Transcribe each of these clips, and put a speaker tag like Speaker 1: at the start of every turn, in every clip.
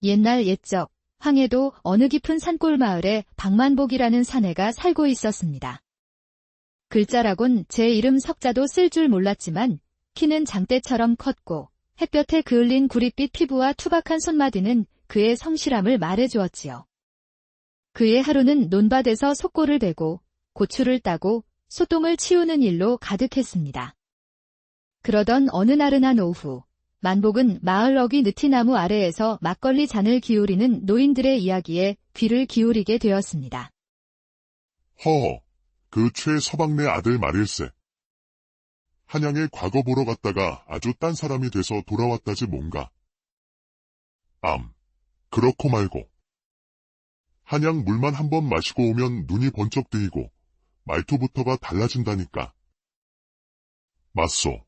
Speaker 1: 옛날 옛적 황해도 어느 깊은 산골 마을에 박만복이라는 사내가 살고 있었습니다. 글자라곤 제 이름 석자도 쓸 줄 몰랐지만 키는 장대처럼 컸고 햇볕에 그을린 구릿빛 피부와 투박한 손마디는 그의 성실함을 말해주었지요. 그의 하루는 논밭에서 속골을 베고 고추를 따고 소똥을 치우는 일로 가득했습니다. 그러던 어느 나른한 오후, 만복은 마을 어귀 느티나무 아래에서 막걸리 잔을 기울이는 노인들의 이야기에 귀를 기울이게 되었습니다.
Speaker 2: 허허, 그 최서방네 아들 말일세. 한양에 과거 보러 갔다가 아주 딴 사람이 돼서 돌아왔다지 뭔가. 그렇고 말고. 한양 물만 한번 마시고 오면 눈이 번쩍 뜨이고 말투부터가 달라진다니까. 맞소.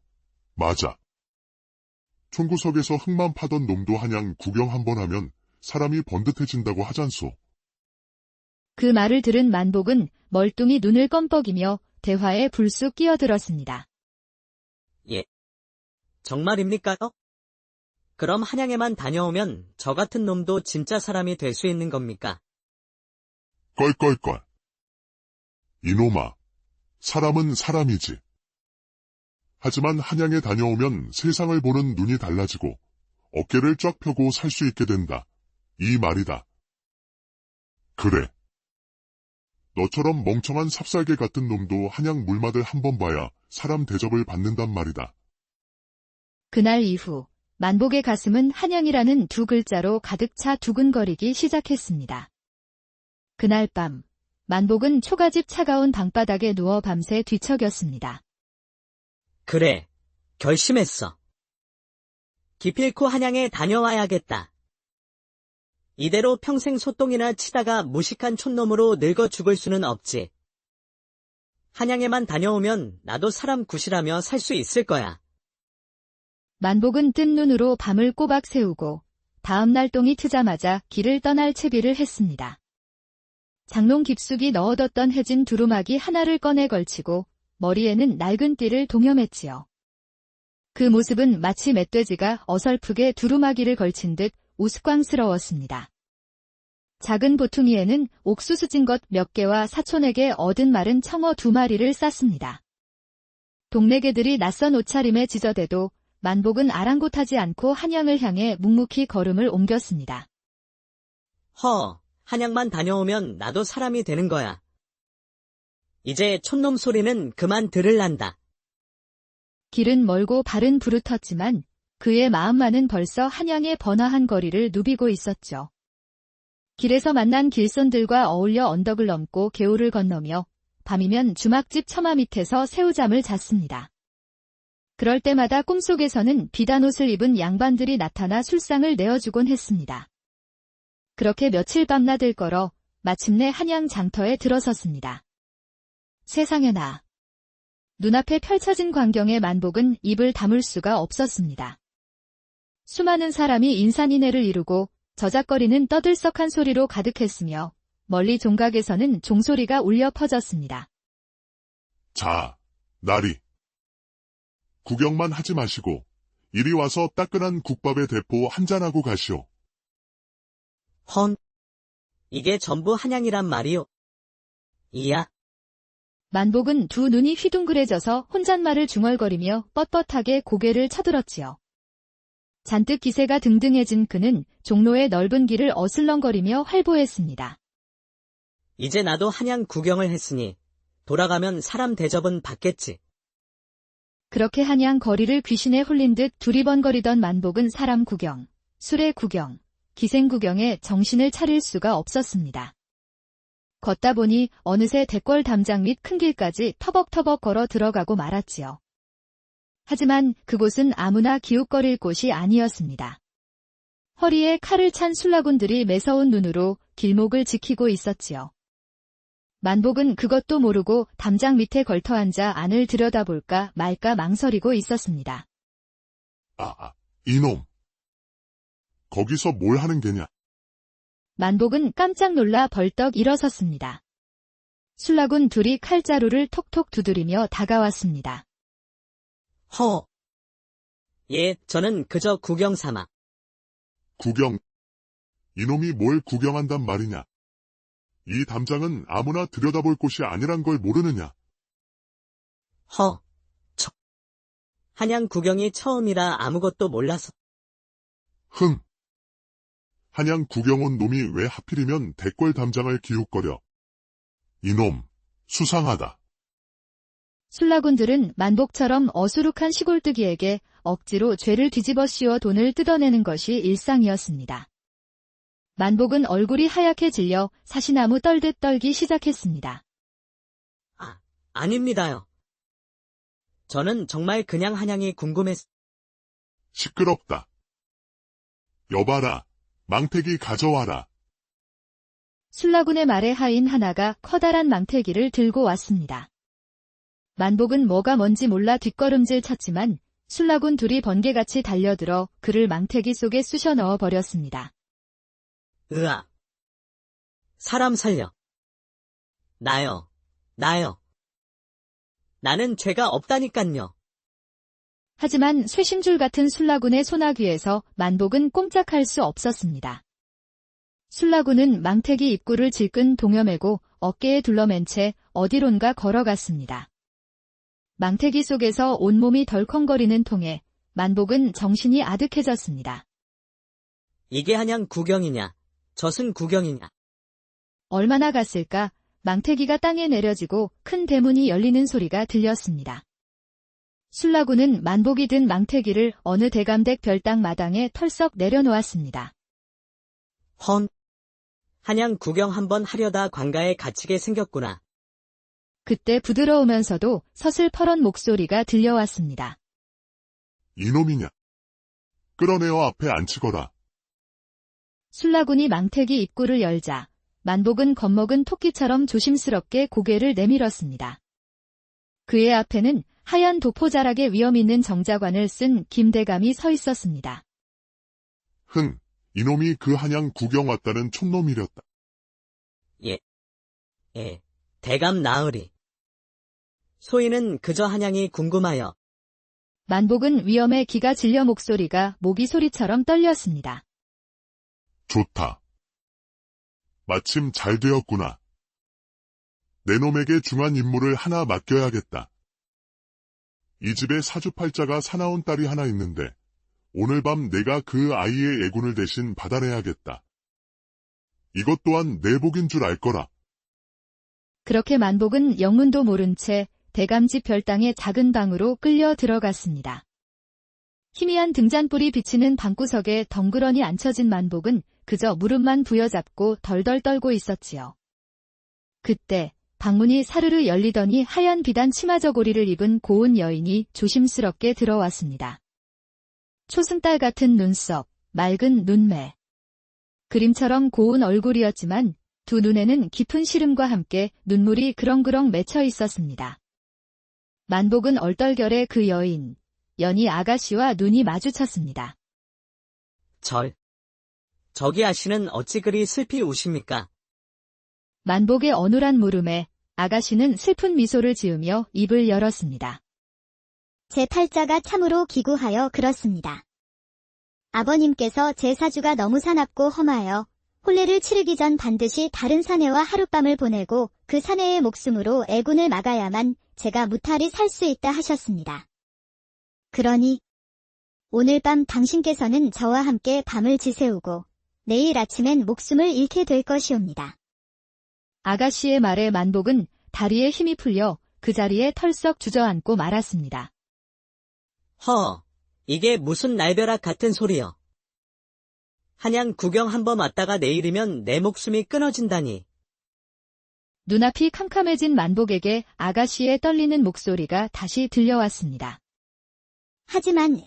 Speaker 2: 맞아. 촌구석에서 흙만 파던 놈도 한양 구경 한번 하면 사람이 번듯해진다고 하잖소.
Speaker 1: 그 말을 들은 만복은 멀뚱히 눈을 껌뻑이며 대화에 불쑥 끼어들었습니다.
Speaker 3: 예. 정말입니까? 그럼 한양에만 다녀오면 저 같은 놈도 진짜 사람이 될 수 있는 겁니까?
Speaker 2: 껄껄껄. 이놈아, 사람은 사람이지. 하지만 한양에 다녀오면 세상을 보는 눈이 달라지고 어깨를 쫙 펴고 살 수 있게 된다. 이 말이다. 그래. 너처럼 멍청한 삽살개 같은 놈도 한양 물맛을 한번 봐야 사람 대접을 받는단 말이다.
Speaker 1: 그날 이후 만복의 가슴은 한양이라는 두 글자로 가득 차 두근거리기 시작했습니다. 그날 밤 만복은 초가집 차가운 방바닥에 누워 밤새 뒤척였습니다.
Speaker 3: 그래, 결심했어. 기필코 한양에 다녀와야겠다. 이대로 평생 소똥이나 치다가 무식한 촌놈으로 늙어 죽을 수는 없지. 한양에만 다녀오면 나도 사람 구실하며 살 수 있을 거야.
Speaker 1: 만복은 뜬 눈으로 밤을 꼬박 새우고 다음 날 똥이 트자마자 길을 떠날 채비를 했습니다. 장롱 깊숙이 넣어뒀던 해진 두루마기 하나를 꺼내 걸치고 머리에는 낡은 띠를 동여맸지요. 그 모습은 마치 멧돼지가 어설프게 두루마기를 걸친 듯 우스꽝스러웠습니다. 작은 보퉁이에는 옥수수 찐 것 몇 개와 사촌에게 얻은 마른 청어 2마리를 쌌습니다. 동네 개들이 낯선 옷차림에 지저대도 만복은 아랑곳하지 않고 한양을 향해 묵묵히 걸음을 옮겼습니다.
Speaker 3: 한양만 다녀오면 나도 사람이 되는 거야. 이제 촌놈 소리는 그만 들을란다.
Speaker 1: 길은 멀고 발은 부르텄지만 그의 마음만은 벌써 한양의 번화한 거리를 누비고 있었죠. 길에서 만난 길손들과 어울려 언덕을 넘고 개울을 건너며 밤이면 주막집 처마 밑에서 새우잠을 잤습니다. 그럴 때마다 꿈속에서는 비단 옷을 입은 양반들이 나타나 술상을 내어주곤 했습니다. 그렇게 며칠 밤낮을 걸어 마침내 한양 장터에 들어섰습니다. 세상에나. 눈앞에 펼쳐진 광경에 만복은 입을 다물 수가 없었습니다. 수많은 사람이 인산인해를 이루고 저작거리는 떠들썩한 소리로 가득했으며 멀리 종각에서는 종소리가 울려 퍼졌습니다.
Speaker 2: 자, 나리. 구경만 하지 마시고 이리 와서 따끈한 국밥에 대포 한잔하고 가시오.
Speaker 3: 이게 전부 한양이란 말이오. 이야.
Speaker 1: 만복은 두 눈이 휘둥그레져서 혼잣말을 중얼거리며 뻣뻣하게 고개를 쳐들었지요. 잔뜩 기세가 등등해진 그는 종로의 넓은 길을 어슬렁거리며 활보했습니다.
Speaker 3: 이제 나도 한양 구경을 했으니 돌아가면 사람 대접은 받겠지.
Speaker 1: 그렇게 한양 거리를 귀신에 홀린 듯 두리번거리던 만복은 사람 구경, 술의 구경, 기생 구경에 정신을 차릴 수가 없었습니다. 걷다 보니 어느새 대궐 담장 및 큰 길까지 터벅터벅 걸어 들어가고 말았지요. 하지만 그곳은 아무나 기웃거릴 곳이 아니었습니다. 허리에 칼을 찬 술라군들이 매서운 눈으로 길목을 지키고 있었지요. 만복은 그것도 모르고 담장 밑에 걸터앉아 안을 들여다볼까 말까 망설이고 있었습니다.
Speaker 2: 이놈. 거기서 뭘 하는 게냐?
Speaker 1: 만복은 깜짝 놀라 벌떡 일어섰습니다. 술라군 둘이 칼자루를 톡톡 두드리며 다가왔습니다.
Speaker 3: 예, 저는 그저 구경 삼아.
Speaker 2: 구경. 이놈이 뭘 구경한단 말이냐. 이 담장은 아무나 들여다볼 곳이 아니란 걸 모르느냐.
Speaker 3: 한양 구경이 처음이라 아무것도 몰라서.
Speaker 2: 흥. 한양 구경 온 놈이 왜 하필이면 대궐 담장을 기웃거려. 이놈, 수상하다.
Speaker 1: 술라군들은 만복처럼 어수룩한 시골뜨기에게 억지로 죄를 뒤집어 씌워 돈을 뜯어내는 것이 일상이었습니다. 만복은 얼굴이 하얗게 질려 사시나무 떨듯 떨기 시작했습니다.
Speaker 3: 아닙니다요. 저는 정말 그냥 한양이
Speaker 2: 시끄럽다. 여봐라, 망태기 가져와라.
Speaker 1: 술라군의 말에 하인 하나가 커다란 망태기를 들고 왔습니다. 만복은 뭐가 뭔지 몰라 뒷걸음질 쳤지만 술라군 둘이 번개같이 달려들어 그를 망태기 속에 쑤셔 넣어 버렸습니다.
Speaker 3: 으아. 사람 살려. 나요. 나는 죄가 없다니깐요.
Speaker 1: 하지만 쇠심줄 같은 술라군의 소나귀에서 만복은 꼼짝할 수 없었습니다. 술라군은 망태기 입구를 질끈 동여매고 어깨에 둘러맨 채 어디론가 걸어갔습니다. 망태기 속에서 온몸이 덜컹거리는 통에 만복은 정신이 아득해졌습니다.
Speaker 3: 이게 한양 구경이냐, 젖은 구경이냐.
Speaker 1: 얼마나 갔을까? 망태기가 땅에 내려지고 큰 대문이 열리는 소리가 들렸습니다. 술라군은 만복이 든 망태기를 어느 대감댁 별당 마당에 털썩 내려놓았습니다.
Speaker 3: 한양 구경 한번 하려다 관가에 갇히게 생겼구나.
Speaker 1: 그때 부드러우면서도 서슬퍼런 목소리가 들려왔습니다.
Speaker 2: 이놈이냐. 끌어내어 앞에 앉히거라.
Speaker 1: 술라군이 망태기 입구를 열자 만복은 겁먹은 토끼처럼 조심스럽게 고개를 내밀었습니다. 그의 앞에는 하얀 도포자락에 위험 있는 정자관을 쓴 김대감이 서 있었습니다.
Speaker 2: 흥, 이놈이 그 한양 구경 왔다는 촌놈이렸다.
Speaker 3: 대감 나으리. 소인은 그저 한양이 궁금하여.
Speaker 1: 만복은 위험에 기가 질려 목소리가 모기 소리처럼 떨렸습니다.
Speaker 2: 좋다. 마침 잘 되었구나. 내 놈에게 중한 임무를 하나 맡겨야겠다. 이 집에 사주팔자가 사나운 딸이 하나 있는데 오늘 밤 내가 그 아이의 애군을 대신 받아내야겠다. 이것 또한 내 복인 줄 알 거라.
Speaker 1: 그렇게 만복은 영문도 모른 채 대감집 별당의 작은 방으로 끌려 들어갔습니다. 희미한 등잔불이 비치는 방구석에 덩그러니 앉혀진 만복은 그저 무릎만 부여잡고 덜덜 떨고 있었지요. 그때 방문이 사르르 열리더니 하얀 비단 치마 저고리를 입은 고운 여인이 조심스럽게 들어왔습니다. 초승달 같은 눈썹, 맑은 눈매. 그림처럼 고운 얼굴이었지만 두 눈에는 깊은 시름과 함께 눈물이 그렁그렁 맺혀 있었습니다. 만복은 얼떨결에 그 여인, 연희 아가씨와 눈이 마주쳤습니다.
Speaker 3: 저기 아씨는 어찌 그리 슬피 우십니까?
Speaker 1: 만복의 어눌한 물음에 아가씨는 슬픈 미소를 지으며 입을 열었습니다.
Speaker 4: 제 팔자가 참으로 기구하여 그렇습니다. 아버님께서 제 사주가 너무 사납고 험하여 혼례를 치르기 전 반드시 다른 사내와 하룻밤을 보내고 그 사내의 목숨으로 애군을 막아야만 제가 무탈히 살 수 있다 하셨습니다. 그러니 오늘 밤 당신께서는 저와 함께 밤을 지새우고 내일 아침엔 목숨을 잃게 될 것이옵니다.
Speaker 1: 아가씨의 말에 만복은 다리에 힘이 풀려 그 자리에 털썩 주저앉고 말았습니다.
Speaker 3: 이게 무슨 날벼락 같은 소리여. 한양 구경 한번 왔다가 내일이면 내 목숨이 끊어진다니.
Speaker 1: 눈앞이 캄캄해진 만복에게 아가씨의 떨리는 목소리가 다시 들려왔습니다.
Speaker 4: 하지만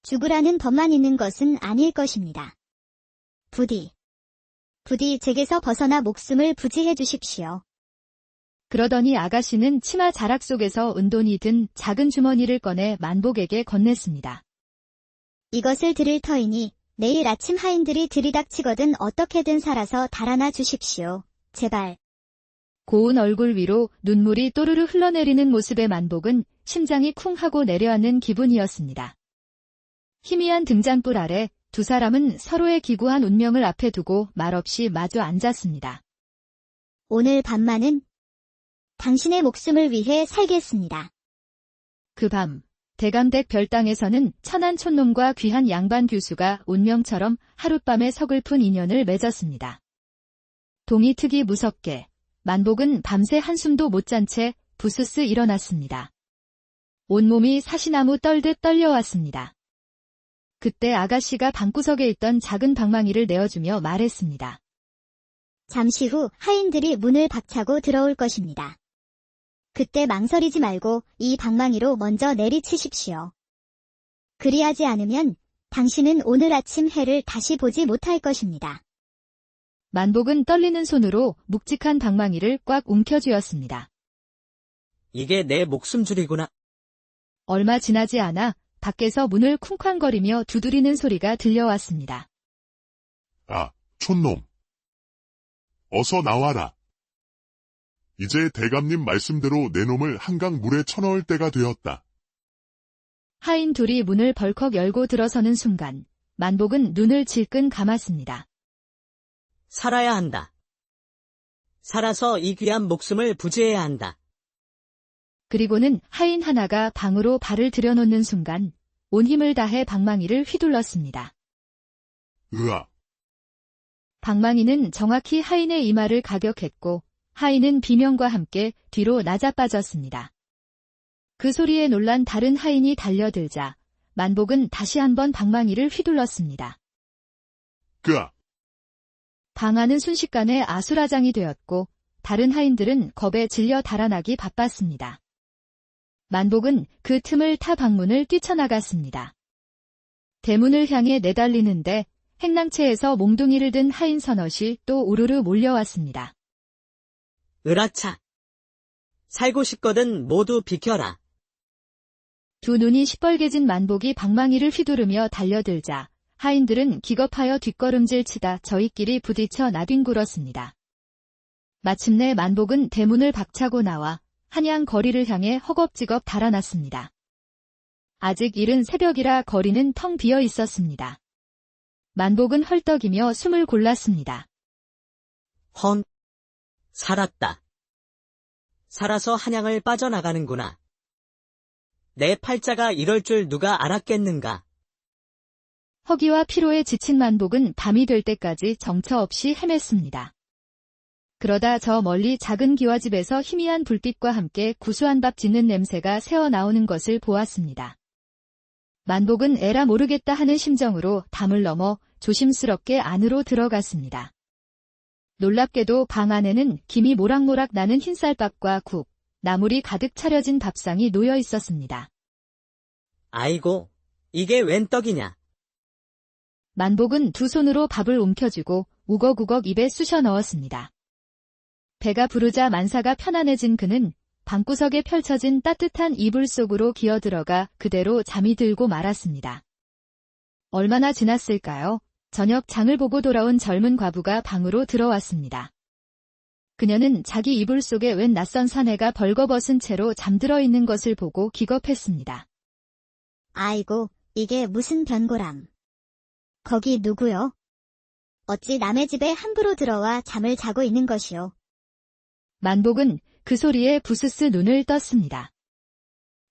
Speaker 4: 죽으라는 법만 있는 것은 아닐 것입니다. 부디 제게서 벗어나 목숨을 부지해 주십시오.
Speaker 1: 그러더니 아가씨는 치마 자락 속에서 은돈이 든 작은 주머니를 꺼내 만복에게 건넸습니다.
Speaker 4: 이것을 드릴 터이니 내일 아침 하인들이 들이닥치거든 어떻게든 살아서 달아나 주십시오. 제발.
Speaker 1: 고운 얼굴 위로 눈물이 또르르 흘러내리는 모습의 만복은 심장이 쿵 하고 내려앉는 기분이었습니다. 희미한 등잔불 아래 두 사람은 서로의 기구한 운명을 앞에 두고 말없이 마주 앉았습니다.
Speaker 4: 오늘 밤만은 당신의 목숨을 위해 살겠습니다.
Speaker 1: 그 밤, 대감댁 별당에서는 천한 촌놈과 귀한 양반 교수가 운명처럼 하룻밤에 서글픈 인연을 맺었습니다. 동이 특이 무섭게, 만복은 밤새 한숨도 못 잔 채 부스스 일어났습니다. 온몸이 사시나무 떨듯 떨려왔습니다. 그때 아가씨가 방구석에 있던 작은 방망이를 내어주며 말했습니다.
Speaker 4: 잠시 후 하인들이 문을 박차고 들어올 것입니다. 그때 망설이지 말고 이 방망이로 먼저 내리치십시오. 그리하지 않으면 당신은 오늘 아침 해를 다시 보지 못할 것입니다.
Speaker 1: 만복은 떨리는 손으로 묵직한 방망이를 꽉 움켜쥐었습니다.
Speaker 3: 이게 내 목숨줄이구나.
Speaker 1: 얼마 지나지 않아 밖에서 문을 쿵쾅거리며 두드리는 소리가 들려왔습니다.
Speaker 2: 아, 촌놈. 어서 나와라. 이제 대감님 말씀대로 내 놈을 한강 물에 쳐넣을 때가 되었다.
Speaker 1: 하인 둘이 문을 벌컥 열고 들어서는 순간 만복은 눈을 질끈 감았습니다.
Speaker 3: 살아야 한다. 살아서 이 귀한 목숨을 부지해야 한다.
Speaker 1: 그리고는 하인 하나가 방으로 발을 들여놓는 순간 온 힘을 다해 방망이를 휘둘렀습니다.
Speaker 2: 으아.
Speaker 1: 방망이는 정확히 하인의 이마를 가격했고 하인은 비명과 함께 뒤로 낮아빠졌습니다. 그 소리에 놀란 다른 하인이 달려들자 만복은 다시 한번 방망이를 휘둘렀습니다.
Speaker 2: 끄아.
Speaker 1: 방 안은 순식간에 아수라장이 되었고 다른 하인들은 겁에 질려 달아나기 바빴습니다. 만복은 그 틈을 타 방문을 뛰쳐나갔습니다. 대문을 향해 내달리는데 행랑채에서 몽둥이를 든 하인 서넛이 또 우르르 몰려왔습니다.
Speaker 3: 으라차. 살고 싶거든 모두 비켜라.
Speaker 1: 두 눈이 시뻘개진 만복이 방망이를 휘두르며 달려들자 하인들은 기겁하여 뒷걸음질 치다 저희끼리 부딪혀 나뒹굴었습니다. 마침내 만복은 대문을 박차고 나와 한양 거리를 향해 허겁지겁 달아났습니다. 아직 이른 새벽이라 거리는 텅 비어 있었습니다. 만복은 헐떡이며 숨을 골랐습니다.
Speaker 3: 헌. 살았다. 살아서 한양을 빠져나가는구나. 내 팔자가 이럴 줄 누가 알았겠는가.
Speaker 1: 허기와 피로에 지친 만복은 밤이 될 때까지 정처 없이 헤맸습니다. 그러다 저 멀리 작은 기와집에서 희미한 불빛과 함께 구수한 밥 짓는 냄새가 새어나오는 것을 보았습니다. 만복은 에라 모르겠다 하는 심정으로 담을 넘어 조심스럽게 안으로 들어갔습니다. 놀랍게도 방 안에는 김이 모락모락 나는 흰쌀밥과 국, 나물이 가득 차려진 밥상이 놓여 있었습니다.
Speaker 3: 아이고, 이게 웬 떡이냐.
Speaker 1: 만복은 두 손으로 밥을 움켜쥐고 우걱우걱 입에 쑤셔 넣었습니다. 배가 부르자 만사가 편안해진 그는 방구석에 펼쳐진 따뜻한 이불 속으로 기어들어가 그대로 잠이 들고 말았습니다. 얼마나 지났을까요? 저녁 장을 보고 돌아온 젊은 과부가 방으로 들어왔습니다. 그녀는 자기 이불 속에 웬 낯선 사내가 벌거벗은 채로 잠들어 있는 것을 보고 기겁했습니다.
Speaker 4: 아이고, 이게 무슨 변고람. 거기 누구요? 어찌 남의 집에 함부로 들어와 잠을 자고 있는 것이오.
Speaker 1: 만복은 그 소리에 부스스 눈을 떴습니다.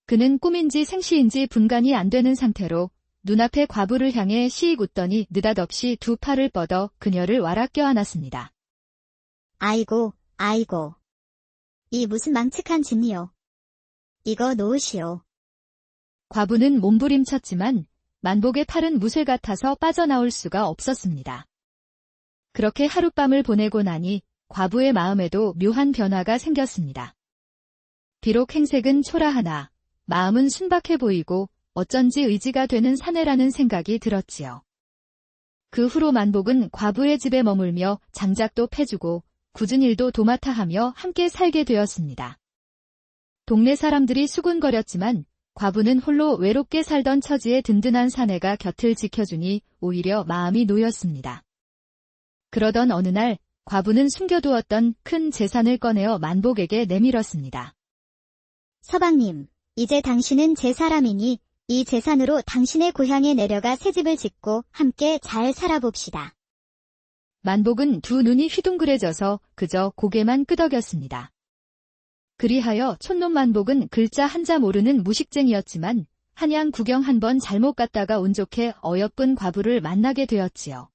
Speaker 1: 그는 꿈인지 생시인지 분간이 안 되는 상태로 눈앞의 과부를 향해 시익 웃더니 느닷없이 두 팔을 뻗어 그녀를 와락 껴안았습니다.
Speaker 4: 아이고, 아이고. 이 무슨 망측한 짓이요. 이거 놓으시오.
Speaker 1: 과부는 몸부림쳤지만 만복의 팔은 무쇠 같아서 빠져나올 수가 없었습니다. 그렇게 하룻밤을 보내고 나니 과부의 마음에도 묘한 변화가 생겼습니다. 비록 행색은 초라하나 마음은 순박해 보이고 어쩐지 의지가 되는 사내라는 생각이 들었지요. 그 후로 만복은 과부의 집에 머물며 장작도 패주고 굳은 일도 도맡아 하며 함께 살게 되었습니다. 동네 사람들이 수군거렸지만 과부는 홀로 외롭게 살던 처지에 든든한 사내가 곁을 지켜주니 오히려 마음이 놓였습니다. 그러던 어느 날 과부는 숨겨두었던 큰 재산을 꺼내어 만복에게 내밀었습니다.
Speaker 4: 서방님, 이제 당신은 제 사람이니 이 재산으로 당신의 고향에 내려가 새집을 짓고 함께 잘 살아봅시다.
Speaker 1: 만복은 두 눈이 휘둥그레져서 그저 고개만 끄덕였습니다. 그리하여 촌놈 만복은 글자 한자 모르는 무식쟁이였지만 한양 구경 한번 잘못 갔다가 운 좋게 어여쁜 과부를 만나게 되었지요.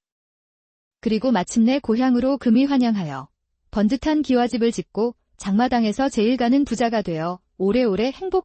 Speaker 1: 그리고 마침내 고향으로 금이 환영하여 번듯한 기와집을 짓고 장마당에서 제일 가는 부자가 되어 오래오래 행복